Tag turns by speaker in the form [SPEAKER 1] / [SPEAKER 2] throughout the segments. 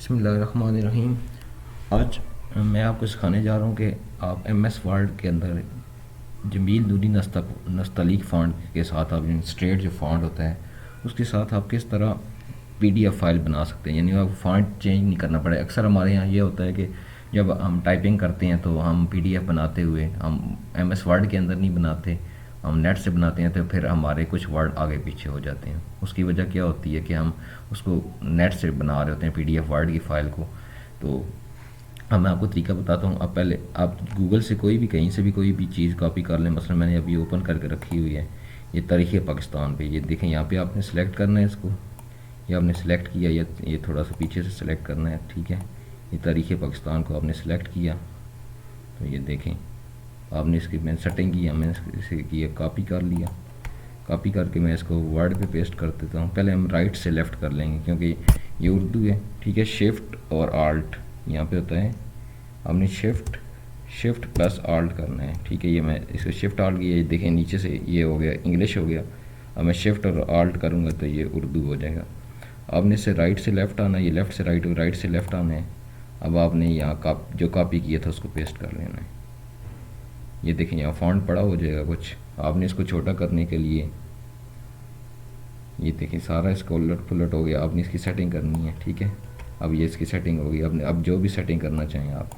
[SPEAKER 1] बिस्मिल्लाहिर्रहमानिर्रहीम। आज मैं आपको सिखाने जा रहा हूँ कि आप MS वर्ड के अंदर जमील नूरी नस्तलीक फ़ॉन्ट के साथ आप स्ट्रेट जो फ़ॉन्ट होता है उसके साथ आप किस तरह PDF फाइल बना सकते हैं। यानी आपको फ़ॉन्ट चेंज नहीं करना पड़े। अक्सर हमारे यहाँ ये होता है कि जब हम टाइपिंग करते हैं तो हम PDF बनाते हुए हम MS वर्ड के अंदर नहीं बनाते, हम नेट से बनाते हैं, तो फिर हमारे कुछ वर्ड आगे पीछे हो जाते हैं। उसकी वजह क्या होती है कि हम उसको नेट से बना रहे होते हैं PDF वर्ड की फ़ाइल को। तो अब मैं आपको तरीका बताता हूँ। अब पहले आप गूगल से कोई भी कहीं से भी कोई भी चीज़ कॉपी कर लें। मसलन मैंने अभी ओपन करके रखी हुई है ये तारीख़ पाकिस्तान पे। ये देखें, यहाँ पे आपने सेलेक्ट करना है इसको। ये आपने सेलेक्ट किया, ये थोड़ा सा पीछे से सेलेक्ट करना है, ठीक है। ये तारीख़ पाकिस्तान को आपने सेलेक्ट किया तो ये देखें आपने इसकी मैंने सेटिंग किया, मैंने इसे किया कॉपी कर लिया। कॉपी करके मैं इसको वर्ड पे पेस्ट कर देता हूँ। पहले हम राइट से लेफ़्ट कर लेंगे क्योंकि ये उर्दू है, ठीक है। शिफ्ट और आल्ट यहाँ पे होता है, हमने शिफ्ट प्लस आल्ट करना है, ठीक है। ये मैं इसको शिफ्ट आल्ट किया, ये देखें नीचे से ये हो गया इंग्लिश हो गया। अब मैं शिफ्ट और आल्ट करूँगा तो ये उर्दू हो जाएगा। आपने इसे राइट से लेफ़्ट आना है, ये लेफ़्ट से राइट और राइट से लेफ़्ट आना है। अब आपने यहाँ जो कॉपी किया था उसको पेस्ट कर लेना है। ये देखें यहाँ फॉन्ट बड़ा हो जाएगा कुछ। आपने इसको छोटा करने के लिए ये देखें सारा इसका उलट पुलट हो गया। आपने इसकी सेटिंग करनी है, ठीक है। अब ये इसकी सेटिंग होगी। आपने अब जो भी सेटिंग करना चाहें आप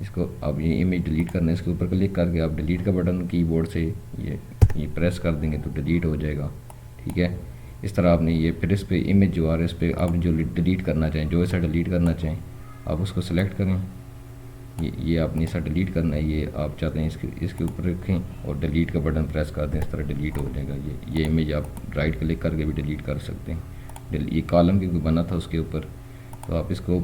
[SPEAKER 1] इसको, अब ये इमेज डिलीट करना है, इसके ऊपर क्लिक करके आप डिलीट का बटन कीबोर्ड से ये प्रेस कर देंगे तो डिलीट हो जाएगा, ठीक है। इस तरह आपने ये फिर इस पर इमेज जो आ रहा है इस पर आप जो डिलीट करना चाहें, जो ऐसा डिलीट करना चाहें आप उसको सेलेक्ट करें। ये आपने ऐसा डिलीट करना है, ये आप चाहते हैं इसके ऊपर रखें और डिलीट का बटन प्रेस कर दें, इस तरह डिलीट हो जाएगा। ये इमेज आप राइट क्लिक करके भी डिलीट कर सकते हैं। ये कॉलम क्योंकि बना था उसके ऊपर, तो आप इसको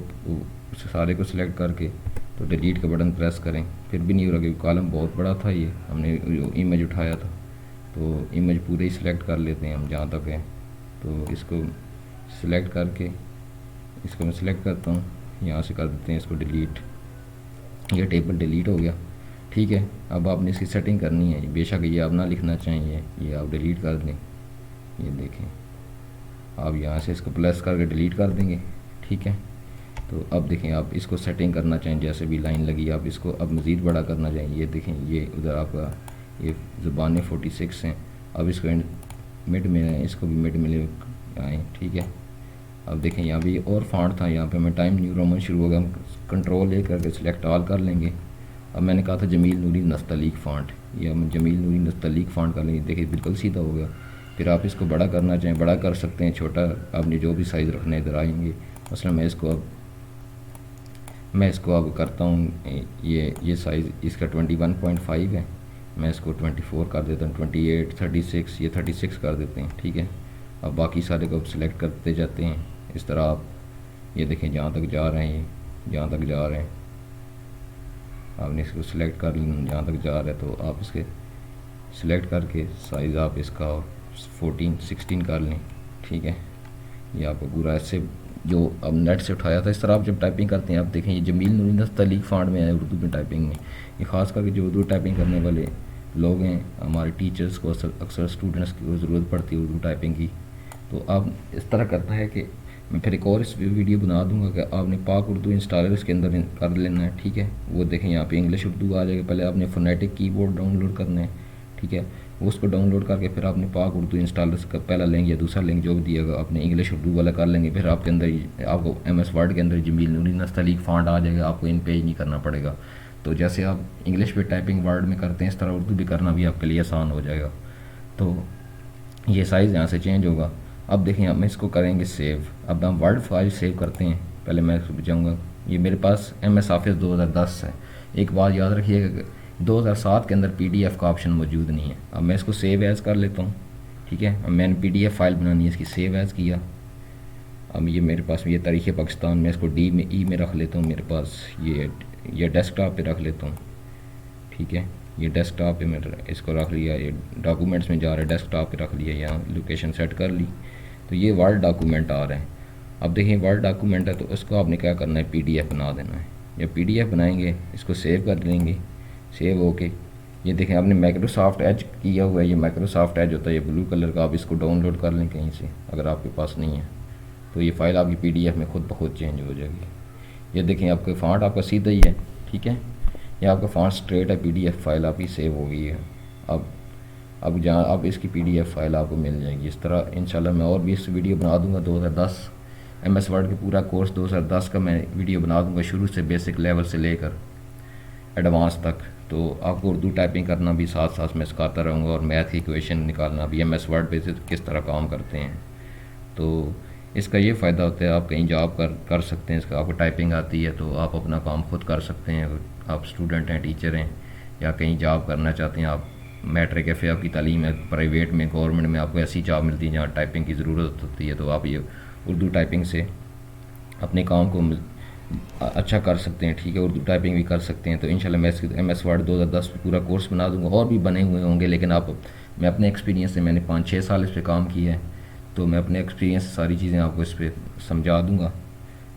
[SPEAKER 1] सारे को सिलेक्ट करके तो डिलीट का बटन प्रेस करें, फिर भी नहीं हो रहा क्योंकि कॉलम बहुत बड़ा था। ये हमने इमेज उठाया था तो इमेज पूरे ही सिलेक्ट कर लेते हैं हम जहाँ तक है। तो इसको सिलेक्ट करके इसको मैं सिलेक्ट करता हूँ, यहाँ से कर देते हैं इसको डिलीट। ये टेबल डिलीट हो गया, ठीक है। अब आपने इसकी सेटिंग करनी है। बेशक ये आप ना लिखना चाहिए, ये आप डिलीट कर दें। ये देखें आप यहाँ से इसको प्लस करके डिलीट कर देंगे, ठीक है। तो अब देखें आप इसको सेटिंग करना चाहें, जैसे भी लाइन लगी आप इसको अब मज़ीद बड़ा करना चाहिए। ये देखें ये उधर आपका ये ज़ुबानें 46 हैं। अब इसको मिड में है, इसको भी मिड में आए, ठीक है। अब देखें यहाँ भी और फॉन्ट था, यहाँ पे मैं टाइम न्यू रोमन शुरू हो गया। हम कंट्रोल ए करके सिलेक्ट ऑल कर लेंगे। अब मैंने कहा था जमील नूरी नस्तलीक फ़ॉन्ट, ये हम जमील नूरी नस्तलीक फ़ॉन्ट कर लेंगे। देखिए बिल्कुल सीधा हो गया। फिर आप इसको बड़ा करना चाहें बड़ा कर सकते हैं, छोटा आपने जो भी साइज़ रखना है इधर आएंगे। मसलन मैं इसको अब करता हूँ, ये साइज़ इसका 21.5 है, मैं इसको 24 कर देता हूँ, 28, 36, ये 36 कर देते हैं, ठीक है। अब बाकी सारे को सिलेक्ट करते जाते हैं इस तरह आप। ये देखें जहाँ तक जा रहे हैं, जहाँ तक जा रहे हैं आपने इसको सिलेक्ट कर लेना जहाँ तक जा रहा है। तो आप इसके सिलेक्ट करके साइज़ आप इसका 14, 16 कर लें, ठीक है। ये आपको पूरा ऐसे जो अब नेट से उठाया था इस तरह आप जब टाइपिंग करते हैं। आप देखें ये जमील नूरी नस्तलीक फ़ॉन्ट में है उर्दू में टाइपिंग में। ये ख़ास करके जो उर्दू टाइपिंग करने वाले लोग हैं, हमारे टीचर्स को अक्सर स्टूडेंट्स की ज़रूरत पड़ती है उर्दू टाइपिंग की। तो आप इस तरह करना है कि मैं फिर एक और इस वीडियो बना दूंगा कि आपने पाक उर्दू इंस्टॉलर इसके अंदर कर लेना है, ठीक है। वो देखें यहाँ पे इंग्लिश उर्दू आ जाएगा। पहले आपने फोनेटिक कीबोर्ड डाउनलोड करना है, ठीक है। उसको डाउनलोड करके फिर आपने पाक उर्दू इंस्टॉलर का पहला लिंक या दूसरा लिंक जो भी दिएगा आपने इंग्लिश उर्दू वाला कर लेंगे। फिर आपके अंदर आपको MS वर्ड के अंदर जमील नूरी नस्तलीक फ़ॉन्ट आ जाएगा, आपको इन पेज नहीं करना पड़ेगा। तो जैसे आप इंग्लिश पे टाइपिंग वर्ड में करते हैं इस तरह उर्दू भी करना भी आपके लिए आसान हो जाएगा। तो ये साइज़ यहाँ से चेंज होगा। अब देखें हम इसको करेंगे सेव। अब हम वर्ड फाइल सेव करते हैं। पहले मैं इसको बचाऊँगा, ये मेरे पास MS ऑफिस 2010 है। एक बात याद रखिएगा 2007 के अंदर PDF का ऑप्शन मौजूद नहीं है। अब मैं इसको सेव एज़ कर लेता हूँ, ठीक है। अब मैंने PDF फाइल बनानी है, इसकी सेव एज़ किया। अब ये मेरे पास ये तारीख़ पाकिस्तान में इसको E में रख लेता हूँ। मेरे पास ये डेस्कटॉप पे रख लेता हूँ, ठीक है। ये डेस्कटॉप पे मैंने इसको रख लिया। ये डॉक्यूमेंट्स में जा रहा है, डेस्कटॉप पे रख लिया, यहाँ लोकेशन सेट कर ली। तो ये वर्ड डॉक्यूमेंट आ रहा है। अब देखिए वर्ड डॉक्यूमेंट है तो इसको आपने क्या करना है, PDF बना देना है। जब PDF बनाएंगे इसको सेव कर लेंगे। सेव होके ये देखें आपने माइक्रोसॉफ्ट एज किया हुआ है। ये माइक्रोसॉफ्ट एज होता है ये ब्लू कलर का। आप इसको डाउनलोड कर लें कहीं से अगर आपके पास नहीं है तो ये फ़ाइल आपकी पीडीएफ में खुद ब खुद चेंज हो जाएगी। ये देखें आपका फ़ॉन्ट आपका सीधा ही है, ठीक है, ये आपका फ़ॉन्ट स्ट्रेट है, पीडीएफ फाइल आपकी सेव हो गई है। अब जहाँ अब इसकी पीडीएफ फाइल आपको मिल जाएगी इस तरह। इंशाल्लाह मैं और भी इस वीडियो बना दूंगा 2010 एमएस वर्ड के पूरा कोर्स 2010 का मैं वीडियो बना दूंगा, शुरू से बेसिक लेवल से लेकर एडवांस तक। तो आपको उर्दू टाइपिंग करना भी साथ साथ मैं सिखाता रहूँगा, और मैथ की इक्वेशन निकालना भी एमएस वर्ड पे से किस तरह काम करते हैं। तो इसका ये फ़ायदा होता है, आप कहीं जॉब कर सकते हैं, इसका आपको टाइपिंग आती है तो आप अपना काम खुद कर सकते हैं। आप स्टूडेंट हैं, टीचर हैं, या कहीं जॉब करना चाहते हैं, आप मैट्रिक एफ आपकी तालीम है, प्राइवेट में गवर्नमेंट में आपको ऐसी जॉब मिलती है जहाँ टाइपिंग की ज़रूरत होती है, तो आप ये उर्दू टाइपिंग से अपने काम को अच्छा कर सकते हैं, ठीक है, उर्दू टाइपिंग भी कर सकते हैं। तो इंशाल्लाह मैं एमएस वर्ड 2010 में पूरा कोर्स बना दूंगा, और भी बने हुए होंगे, लेकिन मैं अपने एक्सपीरियंस से, मैंने 5-6 साल इस पर काम किया है, तो मैं अपने एक्सपीरियंस से सारी चीज़ें आपको इस पर समझा दूँगा।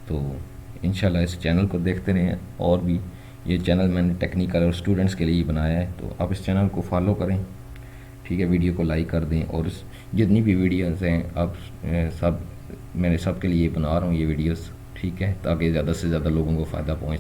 [SPEAKER 1] तो इंशाल्लाह इस चैनल को देखते रहें, और भी ये चैनल मैंने टेक्निकल और स्टूडेंट्स के लिए ही बनाया है, तो आप इस चैनल को फॉलो करें, ठीक है, वीडियो को लाइक कर दें, और जितनी भी वीडियोस हैं आप सब मैंने सब के लिए बना रहा हूँ ये वीडियोस, ठीक है, ताकि ज़्यादा से ज़्यादा लोगों को फ़ायदा पहुँचे।